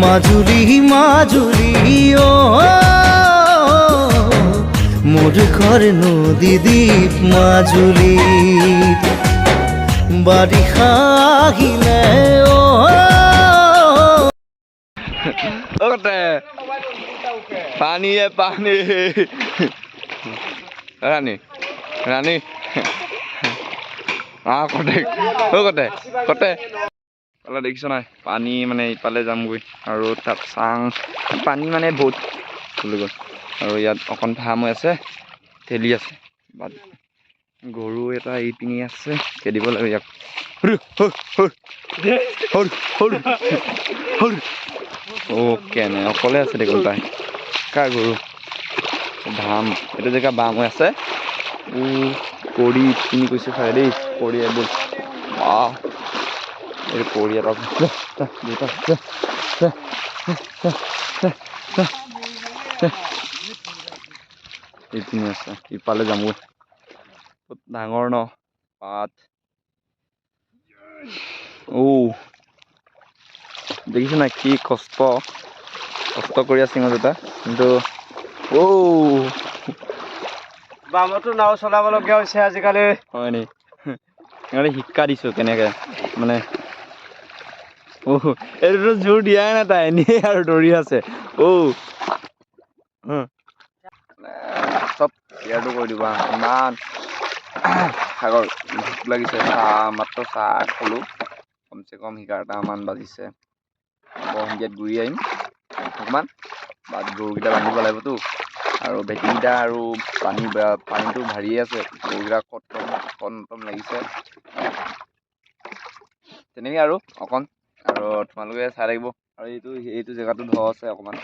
মাজুলী মাজুলী অ মোৰ ঘৰ নদী দ্বীপ মাজুলীত বাৰিষা আহিলে পানী পানী ৰাণী ৰাণী কটে কটে কটে অলপ দেখিছ নাই পানী মানে ইফালে যামগৈ আৰু তাত চাং পানী মানে বহুত চলি গ'ল আৰু ইয়াত অকণ ফাৰ্ম হৈ আছে ঠেলি আছে বাট গৰু এটা এই পিনি আছে খেদিব লাগে ইয়াক কেনে অকলে আছে দেখোন তাই কাৰ গৰু ধাম এইটো জেগা বাম হৈ আছে কৰি পিনি কৈছে চাই দেই কৰি এইবোৰ এই কৰি এটা এইপিনি আছে ইফালে যামগৈ ডাঙৰ ন পাত দেখিছ নাই কি কষ্ট কৰি আছে সিহঁত কিন্তু বামতো নাও চলাবলগীয়া হৈছে আজিকালি হয় নি সিহঁতে শিক্ষা দিছো কেনেকে মানে এইটোতো জোৰ দিয়াই নাই তাই এনেই আৰু দৌৰি আছে চব ইয়াতো কৰি দিবা ইমান সাগৰ ভোক লাগিছে মাত্ৰ চাহ খালোঁ কমচে কম 11টামান বাজিছে সন্ধিয়াত ঘূৰি আহিম অকণমান বাট গৰুকেইটা বান্ধিব লাগিবতো আৰু ভেটিকেইটা আৰু পানীটো ভাৰিয়ে আছে গৰুকেইটা কটম লাগিছে তেনেকৈ আৰু অকণ আৰু তোমালোকে চাই থাকিব আৰু এইটো জেগাটো ঢ আছে অকণমান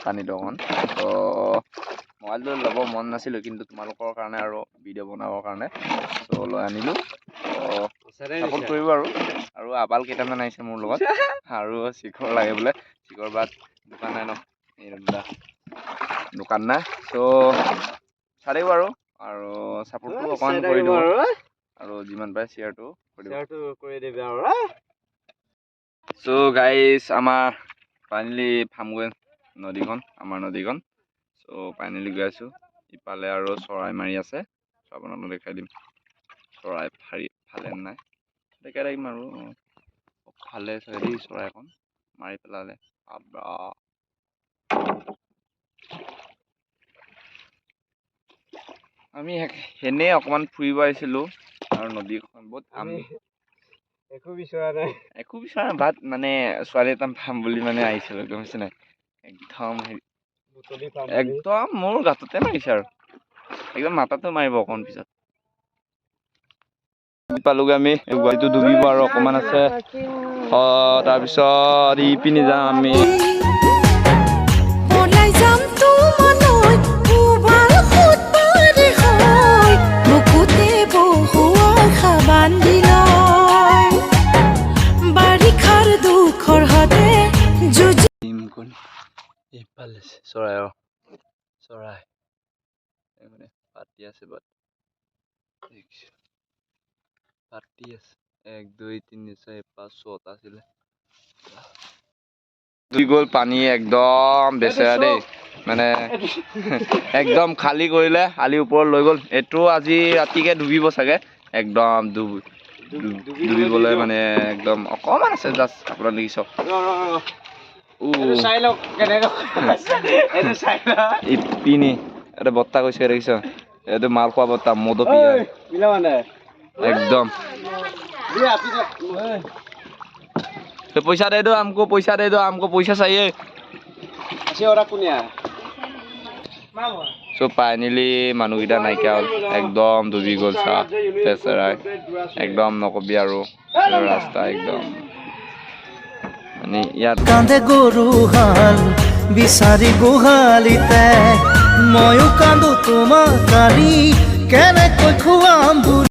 পানীটো অকণমান তো মোবাইলটো ল'ব মন নাছিলোঁ কিন্তু তোমালোকৰ কাৰণে আৰু ভিডিঅ' বনাবৰ কাৰণে চ' লৈ আনিলোঁ ছাপোৰ্ট কৰিব আৰু আবাল কেইটামান আহিছে মোৰ লগত আৰু শিখৰ লাগে বোলে শিখৰ বাট দোকান নাই ন এই দোকান নাই চ' চাই থাকিব আৰু ছাপোৰ্টটো অকণমান কৰি দিব আৰু যিমান পাৰে শ্বেয়াৰটো কৰি দিব চ' গাইজ আমাৰ ফাইনেলি ফাৰ্মগৈ নদীখন আমাৰ নদীখন চ' ফাইনেলি গৈ আছোঁ ইফালে আৰু চৰাই মাৰি আছে চ' আপোনালোকক দেখাই দিম চৰাই ফালে নাই দেখাই থাকিম আৰু ফালে চাগে দেই চৰাই এখন মাৰি পেলালে আমি এনেই অকণমান ফুৰিব আহিছিলোঁ আৰু নদীখন বহুত একো বিচৰা নাই ভাত মানে ছোৱালী এটা পাম বুলি মানে আহিছিলোঁ গম পাইছে নাই একদম মোৰ গাঁততে মাৰিছে আৰু একদম মাথাটো মাৰিব অকণ পিছত পালোগৈ আমি গুৱাহাটীটো ডুবিব আৰু অকণমান আছে তাৰপিছত ইপিনে যাম আমি এইফালে চৰাই মানে পাতি আছে পাতি আছে 1 2 3 4 5 6টা আছিলে দুই গ'ল পানী একদম বেচেৰা দেই মানে একদম খালী কৰিলে আলি ওপৰত লৈ গ'ল এইটো আজি ৰাতিকে ডুবিব চাগে একদম ডুবিবলৈ মানে একদম অকণমান আছে জাষ্ট আপোনাৰ দেখিছ ইপিনি এটা বত্তা কৈছে দেখিছ এইটো মাল খোৱা বত্তা মদো একদম पैसा दे दो हमको पैसा चाहिए so finally মানুহকেইটা নাইকিয়া হ'ল একদম ডুবি গ'ল চা বেচেৰাই একদম নকবি আৰু ৰাস্তা একদম মানে ইয়াত কান্দে গৰু হাল বিচাৰি গোহালিতে ময়ো কান্দো তোমাৰ কালি কেনেকৈ খুৱাম